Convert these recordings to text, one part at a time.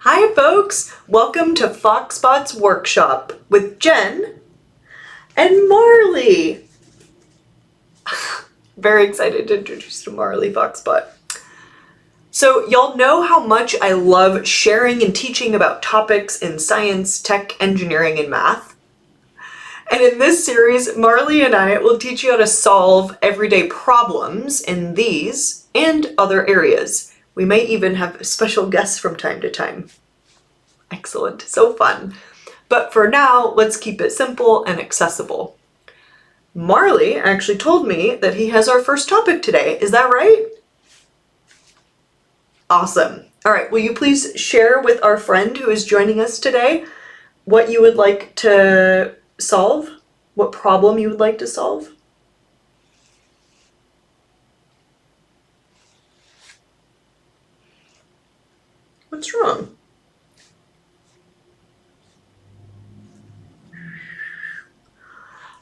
Hi folks, welcome to FoxBot's Workshop with Jen and Marley. Very excited to introduce you to Marley FoxBot. So y'all know how much I love sharing and teaching about topics in science, tech, engineering, and math. And in this series, Marley and I will teach you how to solve everyday problems in these and other areas. We may even have special guests from time to time. Excellent, so fun. But for now, let's keep it simple and accessible. Marley actually told me that he has our first topic today. Is that right? Awesome. All right, will you please share with our friend who is joining us today what you would like to solve? What problem you would like to solve? What's wrong?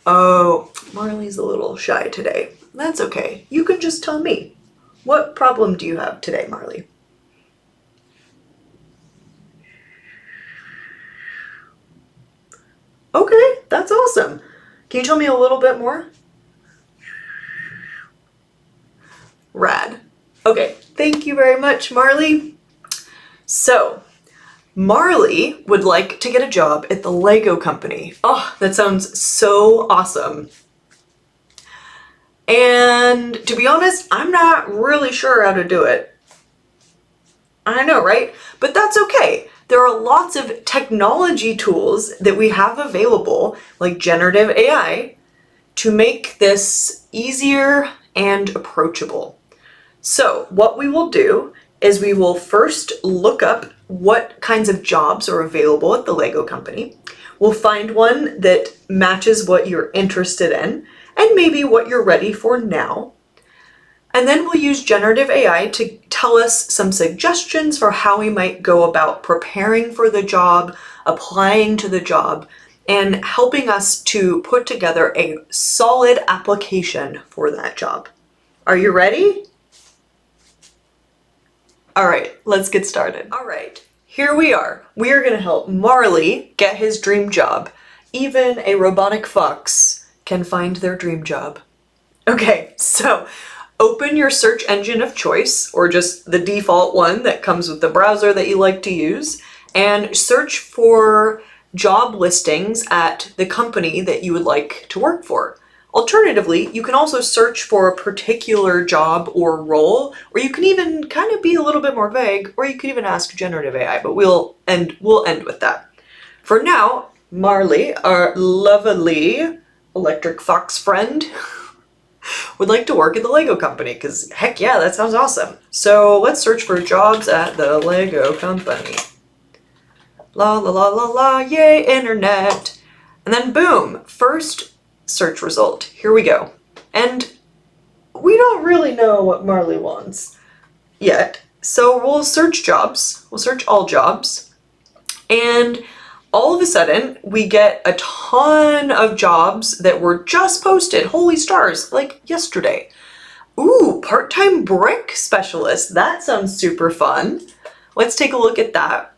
Oh, Marley's a little shy today. That's okay. You can just tell me. What problem do you have today, Marley? Okay, that's awesome. Can you tell me a little bit more? Rad. Okay, thank you very much, Marley. So, Marley would like to get a job at the Lego company. Oh, that sounds so awesome. And to be honest, I'm not really sure how to do it. I know, right? But that's okay. There are lots of technology tools that we have available, like generative AI, to make this easier and approachable. So what we will do is we will first look up what kinds of jobs are available at the Lego company. We'll find one that matches what you're interested in and maybe what you're ready for now. And then we'll use generative AI to tell us some suggestions for how we might go about preparing for the job, applying to the job, and helping us to put together a solid application for that job. Are you ready? All right, let's get started. All right, here we are. We are going to help Marley get his dream job. Even a robotic fox can find their dream job. Okay, so open your search engine of choice, or just the default one that comes with the browser that you like to use, and search for job listings at the company that you would like to work for. Alternatively, you can also search for a particular job or role, or you can even kind of be a little bit more vague, or you could even ask generative AI, but we'll end with that. For now, Marley, our lovely electric fox friend, would like to work at the Lego company, because heck yeah, that sounds awesome. So let's search for jobs at the Lego company. La la la la la, yay internet. And then boom, first search result. Here we go. And we don't really know what Marley wants yet. So we'll search jobs. We'll search all jobs. And all of a sudden, we get a ton of jobs that were just posted. Holy stars, like yesterday. Ooh, part-time brick specialist. That sounds super fun. Let's take a look at that.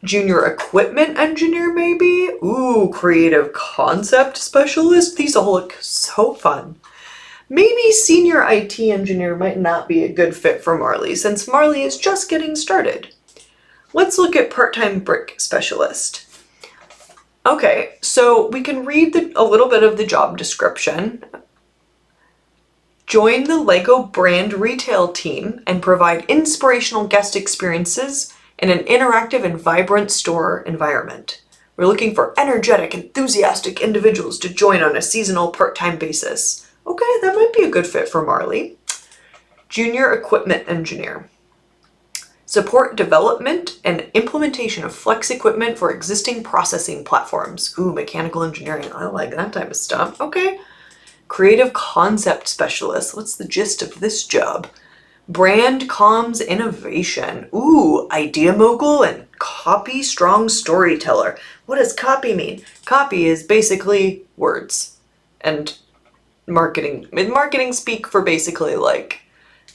Junior equipment engineer, maybe? Ooh, creative concept specialist. These all look so fun. Maybe senior IT engineer might not be a good fit for Marley, since Marley is just getting started. Let's look at part-time brick specialist. Okay, so we can read a little bit of the job description. Join the Lego brand retail team and provide inspirational guest experiences in an interactive and vibrant store environment. We're looking for energetic, enthusiastic individuals to join on a seasonal part-time basis. Okay, that might be a good fit for Marley. Junior equipment engineer. Support development and implementation of flex equipment for existing processing platforms. Ooh, mechanical engineering. I like that type of stuff. Okay. Creative concept specialist. What's the gist of this job? Brand comms innovation. Ooh, idea mogul and copy strong storyteller. What does copy mean? Copy is basically words and marketing speak for basically like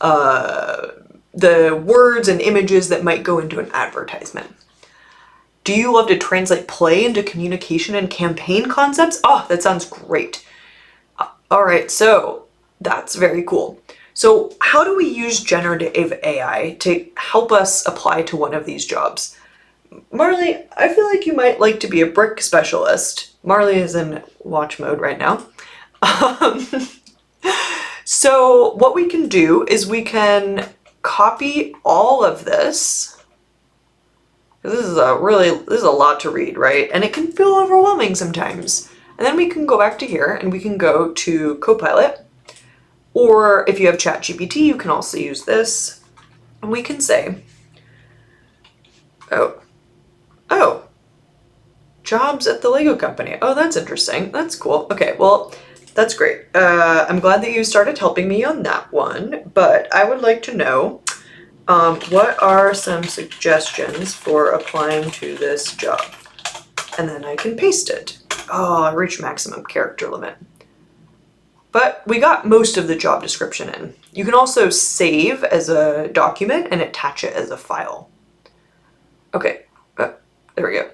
the words and images that might go into an advertisement. Do you love to translate play into communication and campaign concepts? Oh, that sounds great. All right, so that's very cool. So how do we use generative AI to help us apply to one of these jobs? Marley, I feel like you might like to be a brick specialist. Marley is in watch mode right now. Um, so what we can do is we can copy all of this. This is a lot to read, right? And it can feel overwhelming sometimes. And then we can go back to here and we can go to Copilot. Or if you have ChatGPT, you can also use this. And we can say, oh, jobs at the Lego company. Oh, that's interesting. That's cool. Okay, well, that's great. I'm glad that you started helping me on that one, but I would like to know, what are some suggestions for applying to this job? And then I can paste it. Oh, I reached maximum character limit. But we got most of the job description in. You can also save as a document and attach it as a file. Okay, there we go.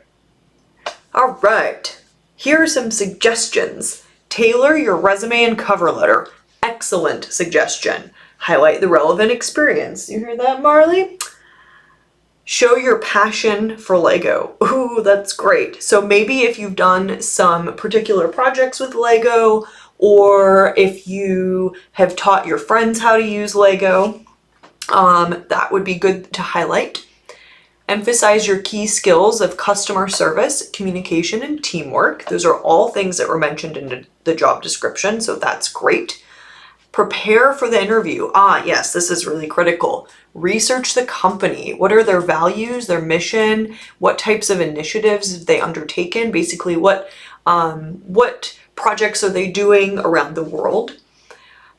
All right, here are some suggestions. Tailor your resume and cover letter. Excellent suggestion. Highlight the relevant experience. You hear that, Marley? Show your passion for Lego. Ooh, that's great. So maybe if you've done some particular projects with Lego, or if you have taught your friends how to use Lego, that would be good to highlight. Emphasize your key skills of customer service, communication, and teamwork. Those are all things that were mentioned in the job description, so that's great. Prepare for the interview. Ah, yes, this is really critical. Research the company. What are their values, their mission? What types of initiatives have they undertaken? Basically, what projects are they doing around the world?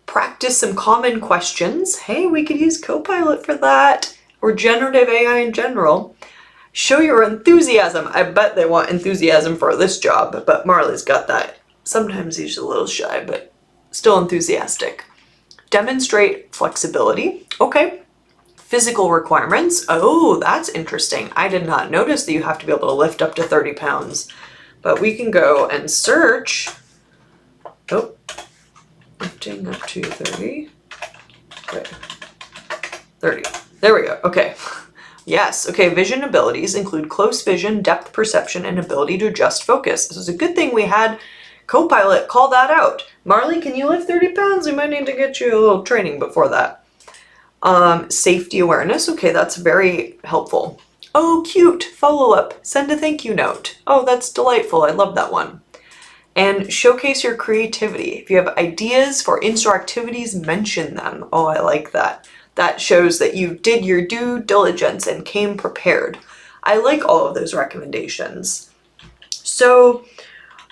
Practice some common questions. Hey, we could use Copilot for that, or generative AI in general. Show your enthusiasm. I bet they want enthusiasm for this job, but Marley's got that. Sometimes he's a little shy, but still enthusiastic. Demonstrate flexibility. Okay. Physical requirements. Oh, that's interesting. I did not notice that you have to be able to lift up to 30 pounds, but we can go and search. Oh, lifting up to 30. Okay. 30. There we go. Okay. Yes. Okay. Vision abilities include close vision, depth perception, and ability to adjust focus. This is a good thing we had Copilot call that out. Marley, can you lift 30 pounds? We might need to get you a little training before that. Safety awareness. Okay, that's very helpful. Oh, cute. Follow-up. Send a thank you note. Oh, that's delightful. I love that one. And showcase your creativity. If you have ideas for in-store activities, mention them. Oh, I like that. That shows that you did your due diligence and came prepared. I like all of those recommendations. So,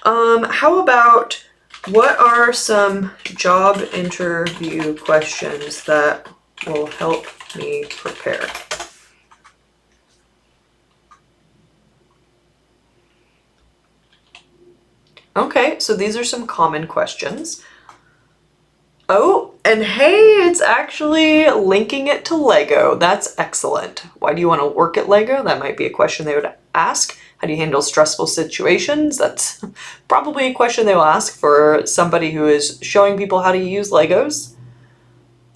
how about, what are some job interview questions that will help me prepare? Okay, so these are some common questions. Oh, and hey, it's actually linking it to Lego. That's excellent. Why do you want to work at Lego? That might be a question they would ask. How do you handle stressful situations? That's probably a question they will ask for somebody who is showing people how to use Legos.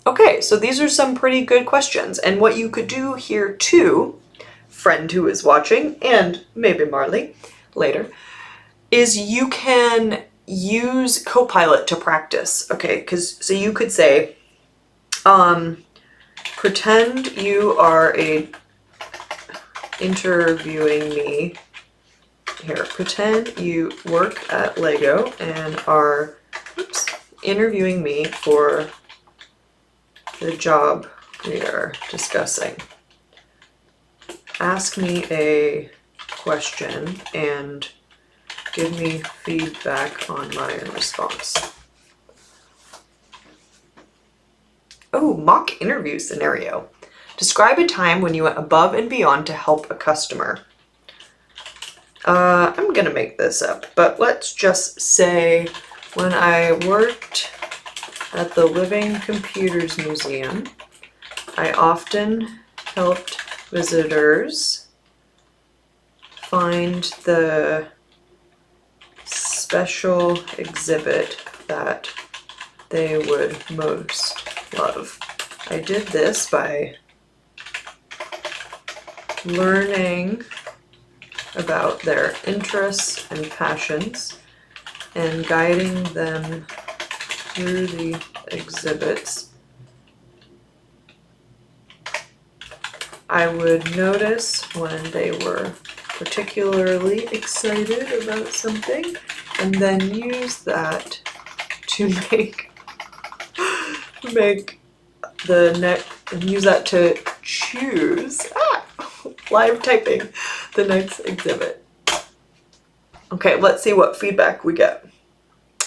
Okay, so these are some pretty good questions. And what you could do here too, friend who is watching, and maybe Marley later, is you can use Copilot to practice. Okay, so you could say, pretend you are interviewing me. Here, pretend you work at Lego and are interviewing me for the job we are discussing. Ask me a question and give me feedback on my response. Oh, mock interview scenario. Describe a time when you went above and beyond to help a customer. I'm gonna make this up, but let's just say when I worked at the Living Computers Museum, I often helped visitors find the special exhibit that they would most love. I did this by learning about their interests and passions and guiding them through the exhibits. I would notice when they were particularly excited about something and then use that to make the next, and use that to choose, live typing, the next exhibit. Okay, let's see what feedback we get.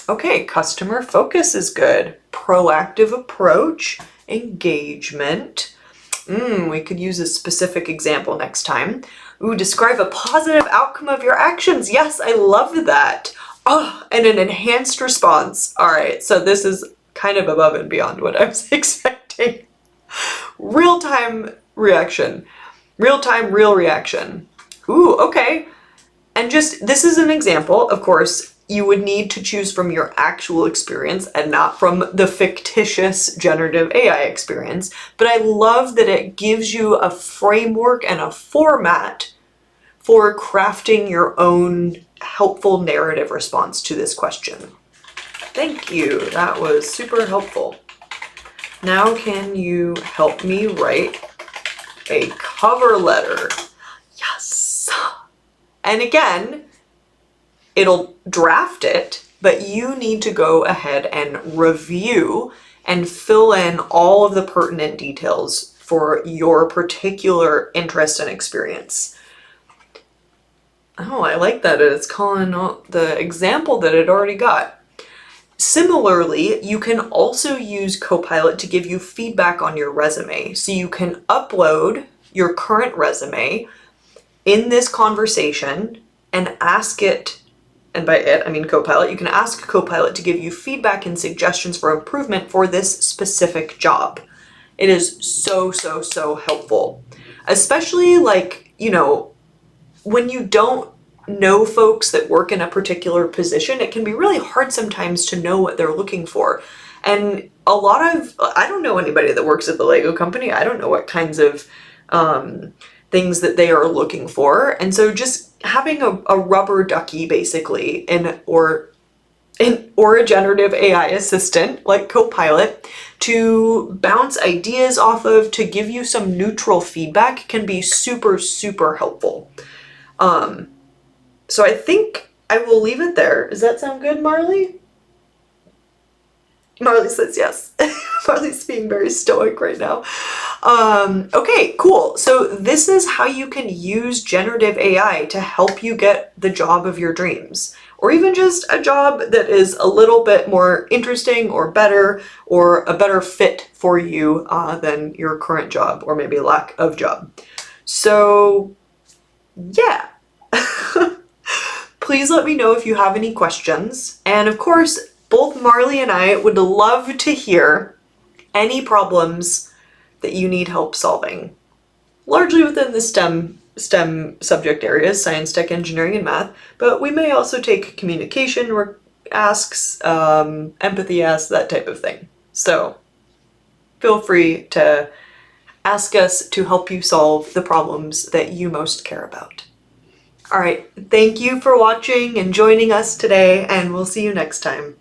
Okay, customer focus is good. Proactive approach, engagement. We could use a specific example next time. Ooh, describe a positive outcome of your actions. Yes, I loved that. Oh, and an enhanced response. All right, so this is kind of above and beyond what I was expecting. Real-time reaction. Real-time, real reaction. Ooh, okay. And just, this is an example, of course, you would need to choose from your actual experience and not from the fictitious generative AI experience. But I love that it gives you a framework and a format for crafting your own helpful narrative response to this question. Thank you. That was super helpful. Now can you help me write a cover letter? Yes. And again, it'll draft it, but you need to go ahead and review and fill in all of the pertinent details for your particular interest and experience. Oh, I like that it's calling out the example that it already got. Similarly, you can also use Copilot to give you feedback on your resume. So you can upload your current resume in this conversation and ask it, and by it, I mean Copilot, you can ask Copilot to give you feedback and suggestions for improvement for this specific job. It is so, so, so helpful. Especially like, you know, when you don't know folks that work in a particular position, it can be really hard sometimes to know what they're looking for. And a lot of, I don't know anybody that works at the Lego company. I don't know what kinds of things that they are looking for. And so just having a rubber ducky basically, or a generative AI assistant like Copilot to bounce ideas off of, to give you some neutral feedback can be super, super helpful. So I think I will leave it there. Does that sound good, Marley? Marley says yes. Marley's being very stoic right now. Okay, cool. So this is how you can use generative AI to help you get the job of your dreams, or even just a job that is a little bit more interesting or better, or a better fit for you than your current job, or maybe lack of job. So yeah. Please let me know if you have any questions. And of course, both Marley and I would love to hear any problems that you need help solving, largely within the STEM subject areas, science, tech, engineering, and math, but we may also take communication asks, empathy asks, that type of thing. So feel free to ask us to help you solve the problems that you most care about. All right, thank you for watching and joining us today, and we'll see you next time.